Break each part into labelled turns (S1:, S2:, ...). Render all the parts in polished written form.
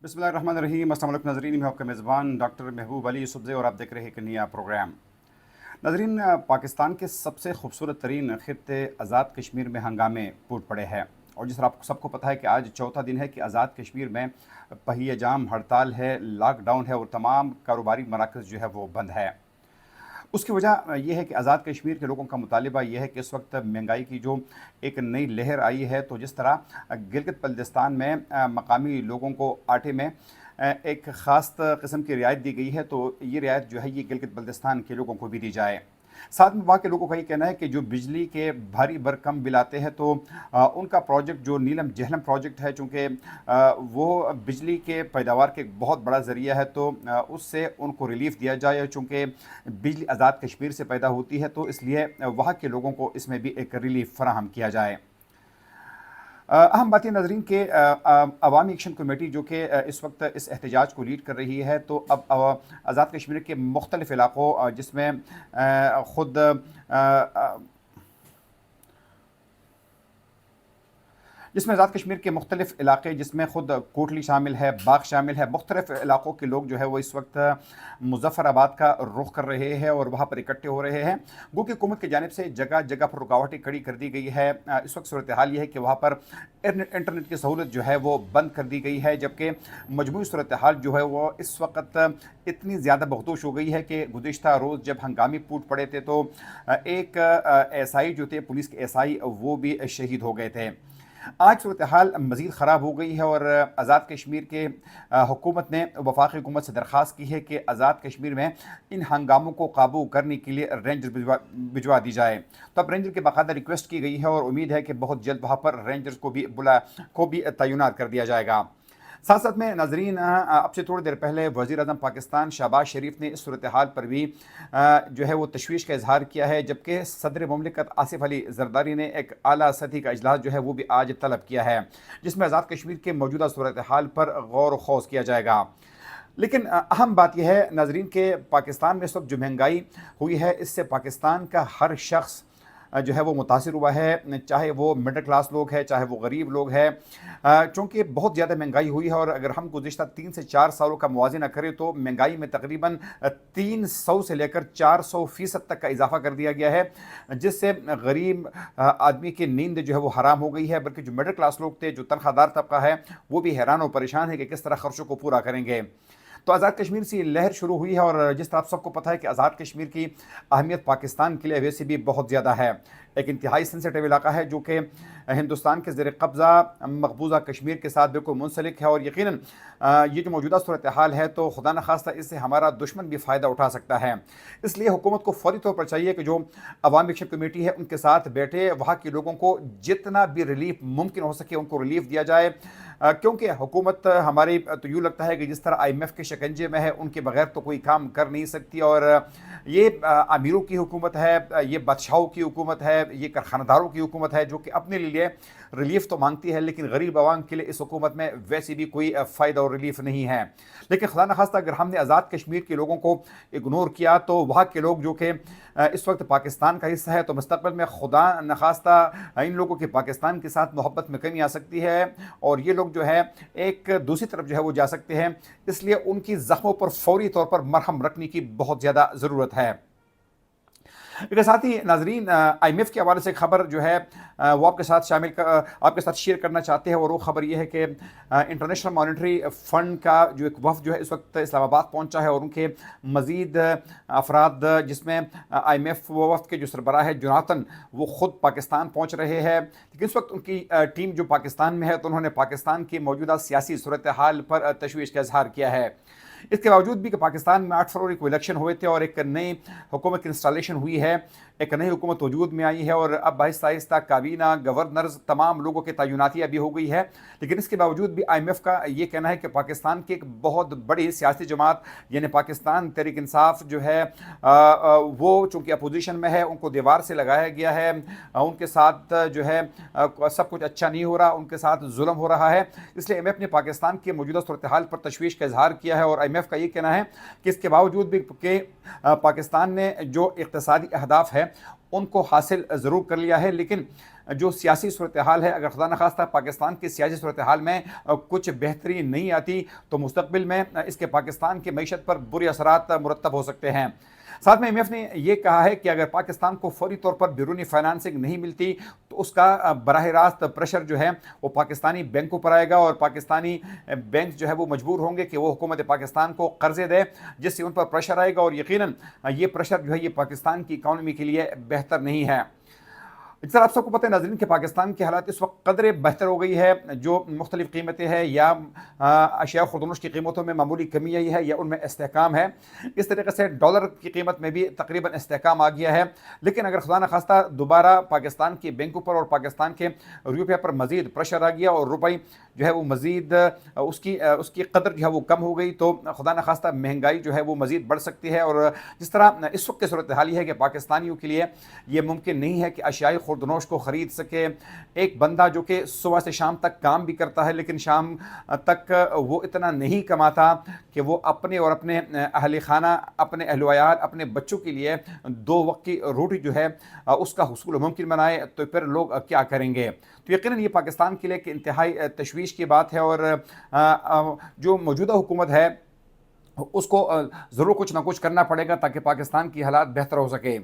S1: बिस्मिल्लाहिर्रहमानिर्रहीम। अस्सलाम वालेकुम नाज़रीन, मैं आपका मेज़बान डॉक्टर महबूब अली यूसुफ़ज़ई और आप देख रहे हैं एक नया प्रोग्राम। नाज़रीन, पाकिस्तान के सबसे खूबसूरत तरीन ख़ित्ते आज़ाद कश्मीर में हंगामे फूट पड़े हैं। और जिस तरह आपको सबको पता है कि आज चौथा दिन है कि आज़ाद कश्मीर में पहिए जाम, हड़ताल है, लॉकडाउन है और तमाम कारोबारी मराकज़ जो है वो बंद है। उसकी वजह ये है कि आज़ाद कश्मीर के लोगों का मुतालिबा ये है कि इस वक्त महंगाई की जो एक नई लहर आई है, तो जिस तरह गिलगित बल्तिस्तान में मकामी लोगों को आटे में एक ख़ास किस्म की रियायत दी गई है, तो ये रियायत जो है ये गिलगित बल्तिस्तान के लोगों को भी दी जाए। साथ में वहाँ के लोगों का ये कहना है कि जो बिजली के भारी भरकम बिल आते हैं, तो उनका प्रोजेक्ट जो नीलम जहलम प्रोजेक्ट है, चूँकि वो बिजली के पैदावार के एक बहुत बड़ा ज़रिया है, तो उससे उनको रिलीफ़ दिया जाए। चूँकि बिजली आज़ाद कश्मीर से पैदा होती है, तो इसलिए वहाँ के लोगों को इसमें भी एक रिलीफ़ फ़राहम किया जाए। अहम बात ये नाज़रीन के अवामी एक्शन कमेटी जो कि इस वक्त इस एहतजाज को लीड कर रही है, तो अब आज़ाद कश्मीर के मुख्तलिफ़ इलाक़ों जिसमें ख़ुद आज़ाद कश्मीर के मुख्तलिफ़ इलाक़े जिसमें ख़ुद कोटली शामिल है, बाग शामिल है, मुख्तलिफ़ इलाक़ों के लोग जो है वो इस वक्त मुज़फ़्फ़राबाद का रुख कर रहे हैं और वहाँ पर इकट्ठे हो रहे हैं। गो कि हुकूमत की जानिब से जगह जगह पर रुकावटें खड़ी कर दी गई है। इस वक्त सूरत हाल ये है कि वहाँ पर इंटरनेट की सहूलत जो है वो बंद कर दी गई है, जबकि मजमूई सूरत हाल जो है वो इस वक्त इतनी ज़्यादा बखदोश हो गई है कि गुज़िश्ता रोज़ जब हंगामी फूट पड़े थे, तो एक एसआई जो थे, पुलिस के एसआई, वो भी शहीद हो गए थे। आज सूरत हाल मज़ीद ख़राब हो गई है और आज़ाद कश्मीर के हुकूमत ने वफाकी हुकूमत से दरख्वास्त की है कि आज़ाद कश्मीर में इन हंगामों को काबू करने के लिए रेंजर भिजवा दी जाए। तो अब रेंजर की बाकायदा रिक्वेस्ट की गई है और उम्मीद है कि बहुत जल्द वहाँ पर रेंजर्स को भी तैनात कर दिया जाएगा। साथ साथ में नाजरीन, अब से थोड़ी देर पहले वज़ीर आज़म पाकिस्तान शहबाज शरीफ ने इस सूरत हाल पर भी जो है वो तशवीश का इजहार किया है, जबकि सदर मुमलिकत आसिफ अली जरदारी ने एक आला सतही का इजलास जो है वो भी आज तलब किया है, जिसमें आज़ाद कश्मीर के मौजूदा सूरत हाल पर गौर खौज किया जाएगा। लेकिन अहम बात यह है नाजरीन के पाकिस्तान में इस वक्त जो महंगाई हुई है, इससे पाकिस्तान का हर शख्स जो है वो मुतासिर हुआ है, चाहे वो मिडिल क्लास लोग हैं, चाहे वो गरीब लोग हैं। चूँकि बहुत ज़्यादा महंगाई हुई है और अगर हम गुज़िश्ता 3 से 4 सालों का मुवाज़ना करें तो महंगाई में तकरीबन 300 से लेकर 400% तक का इजाफा कर दिया गया है, जिससे गरीब आदमी की नींद जो है वो हराम हो गई है। बल्कि जो मिडिल क्लास लोग थे, जो तनख्वाहदार तबका है, वो भी हैरान और परेशान है कि किस तरह खर्चों को पूरा करेंगे। तो आज़ाद कश्मीर से लहर शुरू हुई है और जिस तरह आप सबको पता है कि आज़ाद कश्मीर की अहमियत पाकिस्तान के लिए वैसे भी बहुत ज़्यादा है। एक इंतहाई सेंसिटिव इलाका है जो कि हिंदुस्तान के ज़ेर कब्ज़ा मकबूजा कश्मीर के साथ बिल्कुल मुंसलिक है और यकीनन ये जो मौजूदा सूरत हाल है, तो खुदा न खास्ता इससे हमारा दुश्मन भी फ़ायदा उठा सकता है। इसलिए हुकूमत को फौरी तौर पर चाहिए कि जो अवामी एक्शन कमेटी है उनके साथ बैठे, वहाँ के लोगों को जितना भी रिलीफ मुमकिन हो सके उनको रिलीफ दिया जाए। क्योंकि हुकूमत हमारी तो यूँ लगता है कि जिस तरह IMF के शिकंजे में है, उनके बगैर तो कोई काम कर नहीं सकती। और ये अमीरों की हुकूमत है, ये बादशाहों की हुकूमत है, ये कारखानदारों की हुकूमत है जो कि अपने लिए रिलीफ तो मांगती है, लेकिन गरीब आवाम के लिए इस हुकूमत में वैसे भी कोई फ़ायदा और रिलीफ नहीं है। लेकिन खुदा न खास्ता अगर हमने आज़ाद कश्मीर के लोगों को इग्नोर किया, तो वहाँ के लोग जो कि इस वक्त पाकिस्तान का हिस्सा है, तो मुस्तक़बिल में खुदा न खास्ता इन लोगों की पाकिस्तान के साथ मोहब्बत में कमी आ सकती है और ये लोग जो है एक दूसरी तरफ जो है वो जा सकते हैं। इसलिए उनकी ज़ख्मों पर फौरी तौर पर मरहम रखने की बहुत ज़्यादा ज़रूरत है। इसके साथ ही नाजरीन, IMF के हवाले से खबर जो है वो आपके साथ शेयर करना चाहते हैं, और वो खबर ये है कि इंटरनेशनल मॉनेटरी फ़ंड का जो एक वफ़द जो है इस वक्त इस्लामाबाद पहुंचा है और उनके मज़ीद अफराद, जिसमें IMF वफ़द के जो सरबराह है जोनाथन, वो ख़ुद पाकिस्तान पहुँच रहे हैं। लेकिन इस वक्त उनकी टीम जो पाकिस्तान में है, तो उन्होंने पाकिस्तान की मौजूदा सियासी सूरत हाल पर तशवीश का इजहार किया है। इसके बावजूद भी कि पाकिस्तान में 8 फरवरी को इलेक्शन हुए थे और एक नई हुकूमत की इंस्टॉलेशन हुई है, एक नई हुकूमत वजूद में आई है और अब आहिस्ता आहिस्ता काबीना, गवर्नर्स, तमाम लोगों की तैनातियाँ भी हो गई है। लेकिन इसके बावजूद भी IMF का ये कहना है कि पाकिस्तान की एक बहुत बड़ी सियासी जमात यानी पाकिस्तान तहरीक इंसाफ जो है वो चूँकि अपोजिशन में है, उनको दीवार से लगाया गया है। उनके साथ जो है सब कुछ अच्छा नहीं हो रहा, उनके साथ जुल्म हो रहा है। इसलिए IMF ने पाकिस्तान के मौजूदा सूरत हाल पर तशवीश का इजहार किया है और IMF का ये कहना है कि इसके बावजूद भी कि पाकिस्तान ने जो इक़्तिसादी अहदाफ है ان کو حاصل ضرور کر لیا ہے، لیکن جو سیاسی صورتحال ہے، اگر خدا نخواستہ پاکستان کی سیاسی صورتحال میں کچھ بہتری نہیں آتی تو مستقبل میں اس کے پاکستان کی معیشت پر برے اثرات مرتب ہو سکتے ہیں۔ ساتھ میں IMF نے یہ کہا ہے کہ اگر پاکستان کو فوری طور پر بیرونی فائنانسنگ نہیں ملتی تو اس کا براہ راست پریشر جو ہے وہ پاکستانی بینکوں پر آئے گا، اور پاکستانی بینک جو ہے وہ مجبور ہوں گے کہ وہ حکومت پاکستان کو قرضے دے، جس سے ان پر پریشر آئے گا، اور یقیناً یہ پریشر جو ہے یہ پاکستان کی اکانومی کے لیے بہتر نہیں ہے۔ اس طرح آپ سب کو پتہ ہے ناظرین کہ پاکستان کی حالات اس وقت قدرے بہتر ہو گئی ہے، جو مختلف قیمتیں ہیں یا اشیاء خردنوش کی قیمتوں میں معمولی کمی آئی ہے یا ان میں استحکام ہے۔ اس طریقے سے ڈالر کی قیمت میں بھی تقریباً استحکام آ گیا ہے، لیکن اگر خدا نخواستہ دوبارہ پاکستان کے بینکوں پر اور پاکستان کے روپیہ پر مزید پریشر آ گیا اور روپے جو ہے وہ مزید اس کی قدر جو ہے وہ کم ہو گئی تو خدا نخواستہ مہنگائی جو ہے وہ مزید بڑھ سکتی ہے، اور جس طرح اس وقت کی صورتحال یہ ہے کہ پاکستانیوں کے لیے یہ ممکن نہیں ہے کہ اشیاء خوردنوش کو خرید سکے۔ ایک بندہ جو کہ صبح سے شام تک کام بھی کرتا ہے لیکن شام تک وہ اتنا نہیں کماتا کہ وہ اپنے اور اپنے اہل خانہ، اپنے اہل وعیال، اپنے بچوں کے لیے 2 وقت کی روٹی جو ہے اس کا حصول ممکن بنائے، تو پھر لوگ کیا کریں گے؟ تو یقیناً یہ پاکستان کے لیے ایک انتہائی تشویش کی بات ہے، اور جو موجودہ حکومت ہے اس کو ضرور کچھ نہ کچھ کرنا پڑے گا تاکہ پاکستان کی حالات بہتر ہو سکے۔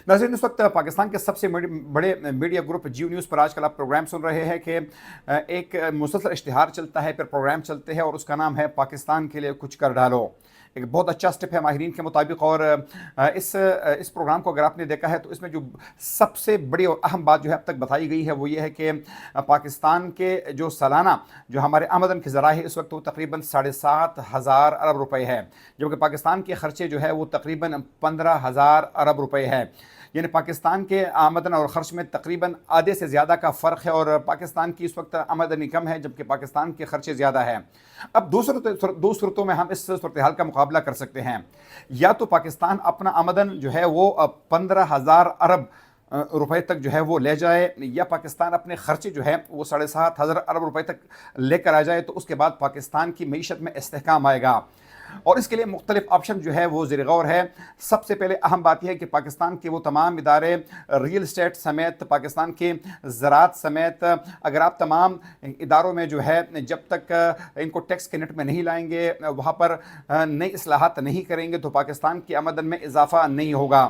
S1: ناظرین، اس وقت پاکستان کے سب سے بڑے میڈیا گروپ جیو نیوز پر آج کل آپ پروگرام سن رہے ہیں کہ ایک مسلسل اشتہار چلتا ہے، پھر پروگرام چلتے ہیں اور اس کا نام ہے پاکستان کے لیے کچھ کر ڈالو۔ ایک بہت اچھا سٹیپ ہے ماہرین کے مطابق، اور اس پروگرام کو اگر آپ نے دیکھا ہے تو اس میں جو سب سے بڑی اور اہم بات جو ہے اب تک بتائی گئی ہے وہ یہ ہے کہ پاکستان کے جو سالانہ جو ہمارے آمدن کے ذرائع ہے اس وقت وہ تقریباً 7,500 ارب روپے ہے، جبکہ پاکستان کے خرچے جو ہے وہ تقریباً 15,000 ارب روپے ہے۔ یعنی پاکستان کے آمدن اور خرچ میں تقریباً آدھے سے زیادہ کا فرق ہے، اور پاکستان کی اس وقت آمدنی کم ہے جبکہ پاکستان کے خرچے زیادہ ہیں۔ اب دو صورتوں میں ہم اس صورتحال کا مقابلہ کر سکتے ہیں، یا تو پاکستان اپنا آمدن جو ہے وہ 15,000 ارب روپے تک جو ہے وہ لے جائے، یا پاکستان اپنے خرچے جو ہے وہ 7,500 ارب روپے تک لے کر آ جائے، تو اس کے بعد پاکستان کی معیشت میں استحکام آئے گا، اور اس کے لیے مختلف آپشن جو ہے وہ زیر غور ہے۔ سب سے پہلے اہم بات یہ ہے کہ پاکستان کے وہ تمام ادارے ریل اسٹیٹ سمیت، پاکستان کے زراعت سمیت، اگر آپ تمام اداروں میں جو ہے جب تک ان کو ٹیکس کے نیٹ میں نہیں لائیں گے، وہاں پر نئی اصلاحات نہیں کریں گے تو پاکستان کی آمدن میں اضافہ نہیں ہوگا۔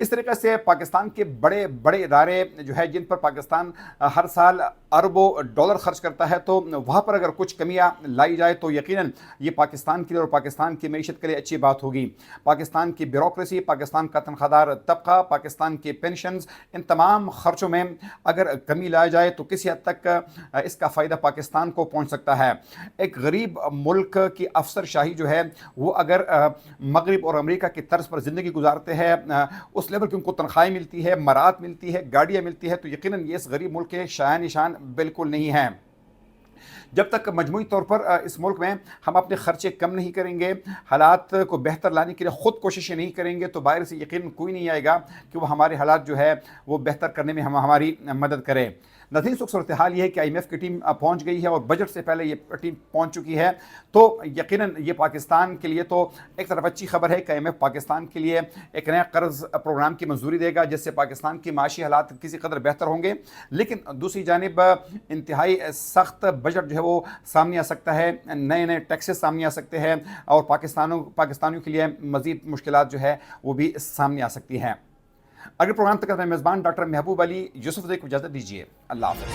S1: اس طریقے سے پاکستان کے بڑے بڑے ادارے جو ہے جن پر پاکستان ہر سال اربوں ڈالر خرچ کرتا ہے، تو وہاں پر اگر کچھ کمیاں لائی جائے تو یقیناً یہ پاکستان کے لیے اور پاکستان کی معیشت کے لیے اچھی بات ہوگی۔ پاکستان کی بیوروکریسی، پاکستان کا تنخواہ دار طبقہ، پاکستان کے پینشنز، ان تمام خرچوں میں اگر کمی لائی جائے تو کسی حد تک اس کا فائدہ پاکستان کو پہنچ سکتا ہے۔ ایک غریب ملک کی افسر شاہی جو ہے وہ اگر مغرب اور امریکہ کی طرز پر زندگی گزارتے ہیں، اس لیول کی ان کو تنخواہیں ملتی ہے، مرات ملتی ہے، گاڑیاں ملتی ہے، تو یقیناً یہ اس غریب ملک کے شایان نشان بالکل نہیں ہیں۔ جب تک مجموعی طور پر اس ملک میں ہم اپنے خرچے کم نہیں کریں گے، حالات کو بہتر لانے کے لیے خود کوششیں نہیں کریں گے، تو باہر سے یقیناً کوئی نہیں آئے گا کہ وہ ہمارے حالات جو ہے وہ بہتر کرنے میں ہماری مدد کرے۔ ناظرین، صورتحال یہ ہے کہ IMF کی ٹیم پہنچ گئی ہے اور بجٹ سے پہلے یہ ٹیم پہنچ چکی ہے، تو یقیناً یہ پاکستان کے لیے تو ایک طرف اچھی خبر ہے کہ IMF پاکستان کے لیے ایک نیا قرض پروگرام کی منظوری دے گا جس سے پاکستان کی معاشی حالات کسی قدر بہتر ہوں گے، لیکن دوسری جانب انتہائی سخت بجٹ جو ہے وہ سامنے آ سکتا ہے، نئے نئے ٹیکسز سامنے آ سکتے ہیں، اور پاکستانیوں کے لیے مزید مشکلات جو ہے وہ بھی سامنے آ سکتی ہیں۔ اگر پروگرام تک میں میزبان ڈاکٹر محبوب علی یوسف کو اجازت دیجیے۔ اللہ حافظ۔